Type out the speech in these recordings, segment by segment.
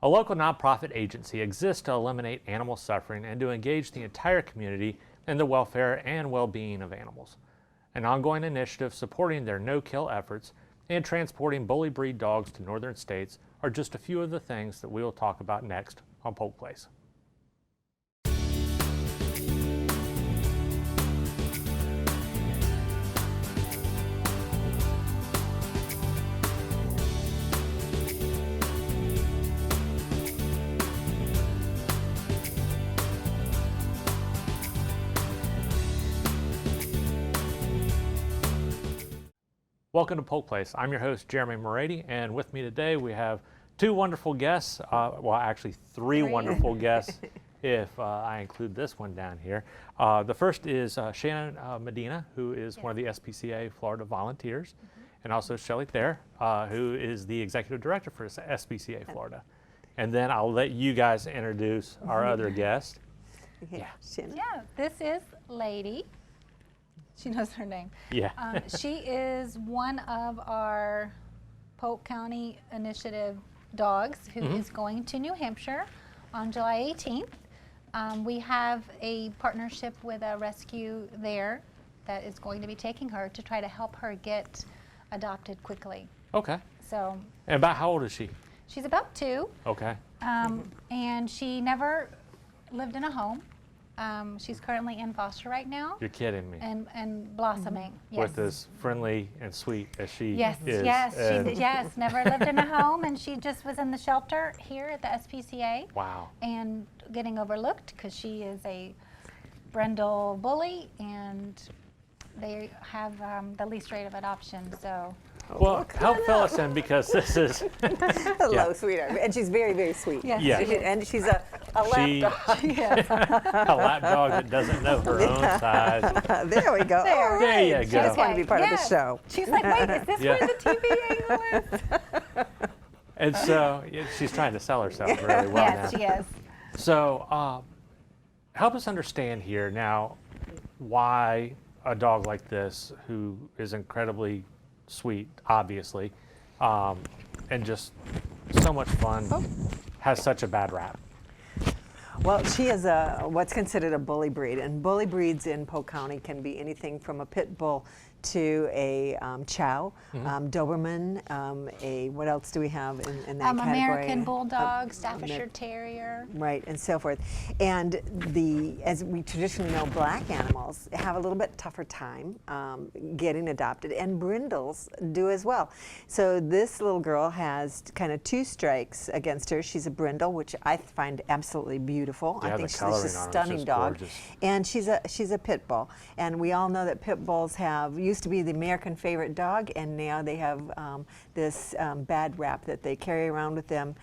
A local nonprofit agency exists to eliminate animal suffering and to engage the entire community in the welfare and well-being of animals. An ongoing initiative supporting their no-kill efforts and transporting bully breed dogs to northern states are just a few of the things that we will talk about next on Polk Place. Welcome to Polk Place. I'm your host, Jeremy Morady, and with me today we have two wonderful guests, well actually three wonderful guests if I include this one down here. The first is Shannon Medina, who is one of the SPCA Florida volunteers, and also Shelley Thayer, who is the executive director for SPCA Florida. And then I'll let you guys introduce our other guest. Yeah, Shannon. Yeah, this is Lady. She knows her name. Yeah. She is one of our Polk County Initiative dogs who is going to New Hampshire on July 18th. We have a partnership with a rescue there that is going to be taking her to try to help her get adopted quickly. Okay. So. And about how old is she? She's about 2. Okay. And she never lived in a home. She's currently in foster right now. You're kidding me. And blossoming. Yes. With as friendly and sweet as she yes, is. Yes, yes, never lived in a home, and she just was in the shelter here at the SPCA. Wow. And getting overlooked because she is a brindle bully, and they have the least rate of adoption, so. Well, help fill us in because this is. Hello, sweetheart. And she's very, very sweet. Yes. Yeah. And she's a lap dog. A lap dog that doesn't know her own size. There we go. There you She go. just wanted to be part of the show. She's like, wait, is this where the TV angle is? And so she's trying to sell herself really well Yes, now. she is. So help us understand here now why a dog like this, who is incredibly sweet, obviously, and just so much fun, has such a bad rap. Well, she is what's considered a bully breed, and bully breeds in Polk County can be anything from a pit bull to a chow, Doberman, what else do we have in that category? American Bulldog, Staffordshire Terrier. Right, and so forth. And as we traditionally know, black animals have a little bit tougher time getting adopted, and brindles do as well. So this little girl has kind of 2 strikes against her. She's a brindle, which I find absolutely beautiful. Yeah, I think the she's coloring a on her is stunning just dog. gorgeous. And she's a pit bull. And we all know that pit bulls used to be the American favorite dog, and now they have this bad rap that they carry around with them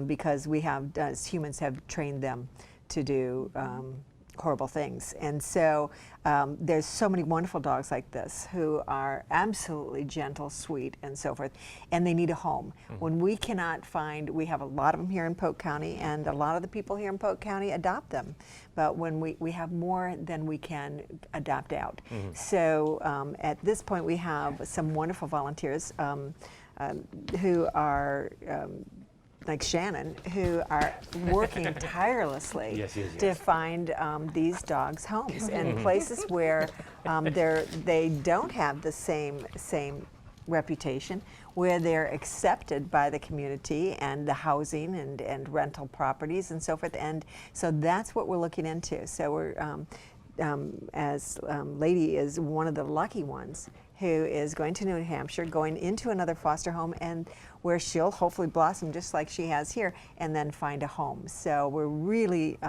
because we have, as humans, have trained them to do horrible things. And so there's so many wonderful dogs like this who are absolutely gentle, sweet, and so forth, and they need a home. When we cannot find, we have a lot of them here in Polk County, and a lot of the people here in Polk County adopt them, but when we have more than we can adopt out. So at this point we have some wonderful volunteers who are like Shannon, who are working tirelessly to find these dogs homes and places where they don't have the same reputation, where they're accepted by the community and the housing and rental properties and so forth. And so that's what we're looking into. So we're as Lady is one of the lucky ones who is going to New Hampshire, going into another foster home, and where she'll hopefully blossom just like she has here, and then find a home. So we're really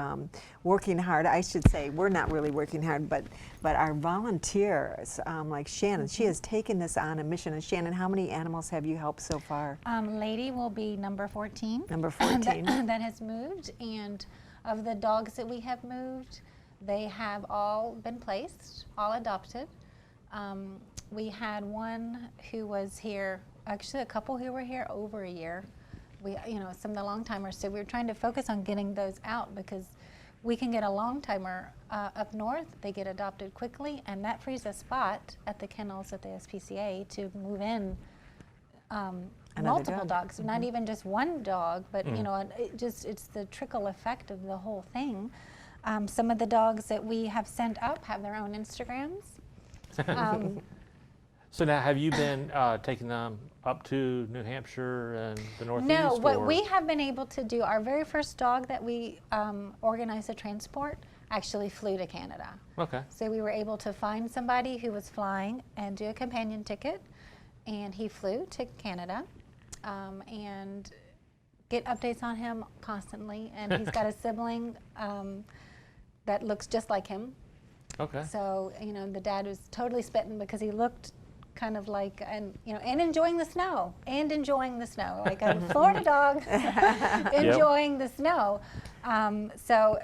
working hard. I should say we're not really working hard, but our volunteers, like Shannon, she has taken this on a mission. And Shannon, how many animals have you helped so far? Lady will be number 14. Number 14. that has moved, and of the dogs that we have moved, they have all been placed, all adopted. We had one who was here, actually a couple who were here over a year. We, some of the long timers, so we were trying to focus on getting those out because we can get a long timer up north, they get adopted quickly, and that frees a spot at the kennels at the SPCA to move in Another multiple dog. dogs, not even just one dog, but you know, it's the trickle effect of the whole thing. Some of the dogs that we have sent up have their own Instagrams. So now, have you been taking them up to New Hampshire and the Northeast? No, what or? we have been able to do, our very first dog that we organized a transport actually flew to Canada. Okay. So we were able to find somebody who was flying and do a companion ticket, and he flew to Canada and get updates on him constantly. And he's got a sibling that looks just like him. Okay. So, you know, the dad was totally spitting because he looked kind of like, and you know, and enjoying the snow, like a Florida dog enjoying the snow. So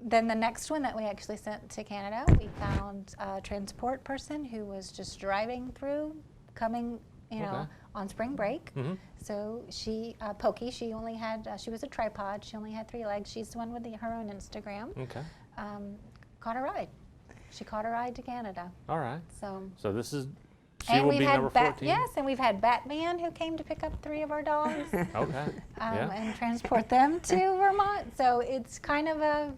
then the next one that we actually sent to Canada, we found a transport person who was just driving through, coming, you know, on spring break. So she, Pokey, she only had, she was a tripod, she only had 3 legs. She's the one with her own Instagram. Okay. Caught a ride. She caught a ride to Canada. All right. So this is, she and will we've be had number 14? Yes, and we've had Batman who came to pick up 3 of our dogs Okay. Yeah. and transport them to Vermont. So it's kind of a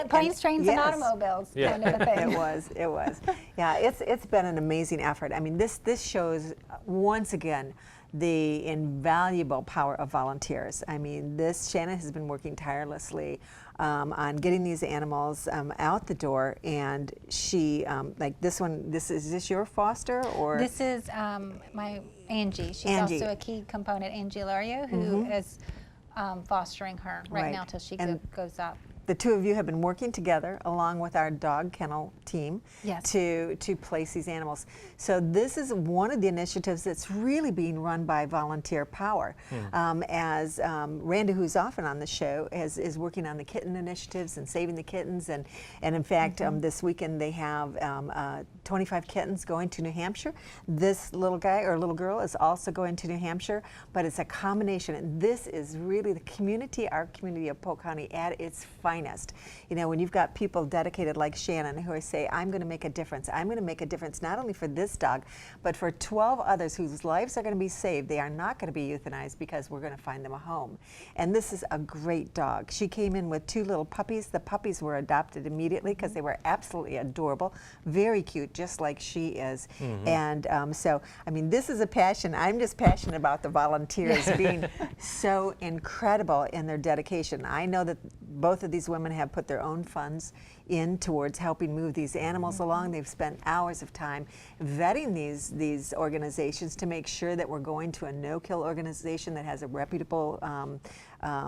planes, trains, and yes. automobiles Yeah. kind of a thing. It was. Yeah, it's been an amazing effort. I mean, this shows once again the invaluable power of volunteers. I mean, Shannon has been working tirelessly on getting these animals out the door, and she, like this one, is this your foster or? This is my Angie. She's Angie. also a key component, Angie Lario, who is fostering her right now till she goes up. The two of you have been working together along with our dog kennel team Yes. to place these animals. So this is one of the initiatives that's really being run by volunteer power. As Randy, who's often on the show, is working on the kitten initiatives and saving the kittens. And in fact, this weekend they have 25 kittens going to New Hampshire. This little guy or little girl is also going to New Hampshire, but it's a combination. And this is really the community, our community of Polk County at its finest. You know, when you've got people dedicated like Shannon who say, I'm going to make a difference. I'm going to make a difference not only for this dog, but for 12 others whose lives are going to be saved. They are not going to be euthanized because we're going to find them a home. And this is a great dog. She came in with 2 little puppies. The puppies were adopted immediately because they were absolutely adorable, very cute, just like she is. And so, I mean, this is a passion. I'm just passionate about the volunteers being so incredible in their dedication. I know that both of these women have put their own funds in towards helping move these animals along. They've spent hours of time vetting these organizations to make sure that we're going to a no-kill organization that has a reputable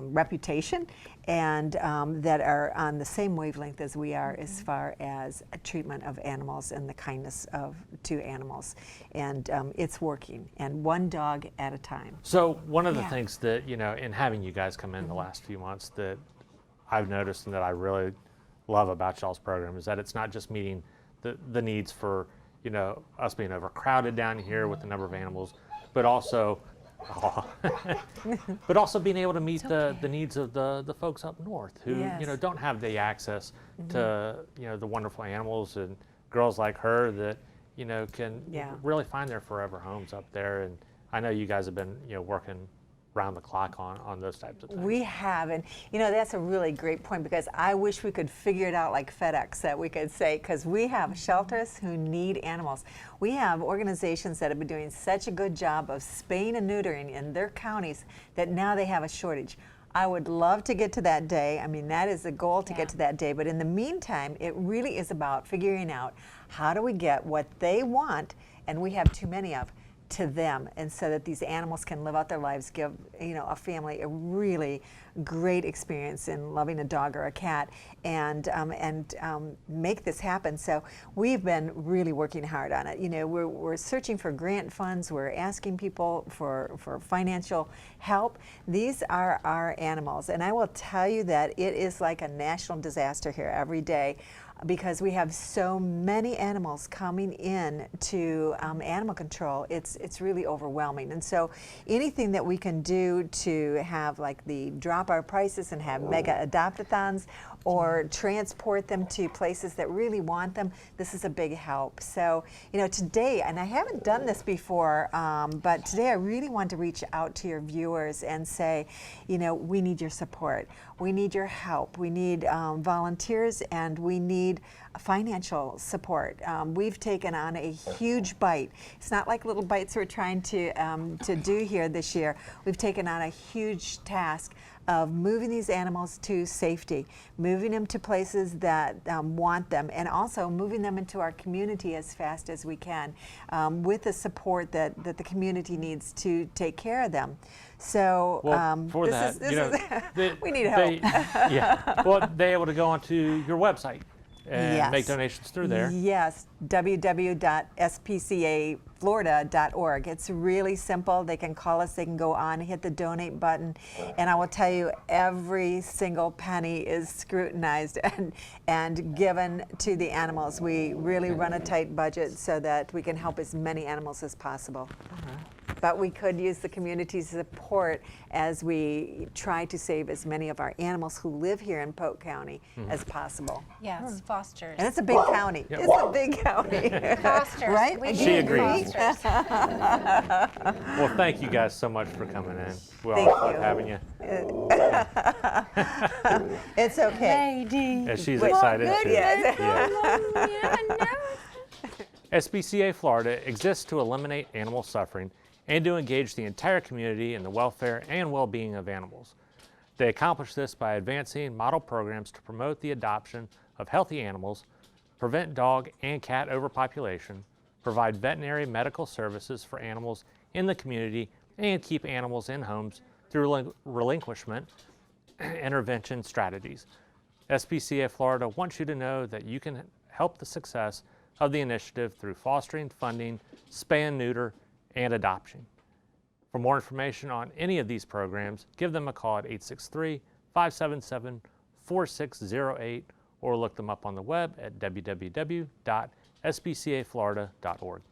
reputation and that are on the same wavelength as we are as far as a treatment of animals and the kindness to animals. And it's working, and one dog at a time. So one of the things that, you know, in having you guys come in the last few months that I've noticed and that I really love about y'all's program is that it's not just meeting the needs for, you know, us being overcrowded down here with the number of animals, but also but also being able to meet the needs of the folks up north who you know don't have the access to, you know, the wonderful animals and girls like her that, you know, can really find their forever homes up there. And I know you guys have been, you know, working round the clock on those types of things. We have, and you know, that's a really great point because I wish we could figure it out like FedEx, that we could say, because we have shelters who need animals. We have organizations that have been doing such a good job of spaying and neutering in their counties that now they have a shortage. I would love to get to that day. I mean, that is the goal, to get to that day. But in the meantime, it really is about figuring out how do we get what they want, and we have too many of, to them, and so that these animals can live out their lives, give, you know, a family a really great experience in loving a dog or a cat, and make this happen. So we've been really working hard on it. You know, we're searching for grant funds. We're asking people for financial help. These are our animals, and I will tell you that it is like a national disaster here every day. because we have so many animals coming in to animal control. It's really overwhelming. And so anything that we can do to have like the drop our prices and have mega adopt-a-thons or transport them to places that really want them, this is a big help. So, you know, today, and I haven't done this before, but today I really want to reach out to your viewers and say, you know, we need your support. We need your help. We need volunteers, and we need financial support. We've taken on a huge bite. It's not like little bites we're trying to do here this year. We've taken on a huge task of moving these animals to safety, moving them to places that want them, and also moving them into our community as fast as we can with the support that the community needs to take care of them. So for that, we need help. Yeah. Well, they're able to go onto your website and Yes. make donations through there. Yes, www.spcaflorida.org. It's really simple. They can call us, they can go on, hit the donate button, and I will tell you, every single penny is scrutinized and given to the animals. We really run a tight budget so that we can help as many animals as possible. But we could use the community's support as we try to save as many of our animals who live here in Polk County as possible. Yes, fosters. And it's a big county. Yep. It's a big county. Fosters. Right? We She need agrees. fosters. Well, thank you guys so much for coming in. We Thank always love you. having you. It's okay. Lady. And she's Wait, excited good, too. yes. SPCA Florida exists to eliminate animal suffering and to engage the entire community in the welfare and well-being of animals. They accomplish this by advancing model programs to promote the adoption of healthy animals, prevent dog and cat overpopulation, provide veterinary medical services for animals in the community, and keep animals in homes through relinquishment intervention strategies. SPCA Florida wants you to know that you can help the success of the initiative through fostering, funding, spay and neuter, and adoption. For more information on any of these programs, give them a call at 863-577-4608 or look them up on the web at www.spcaflorida.org.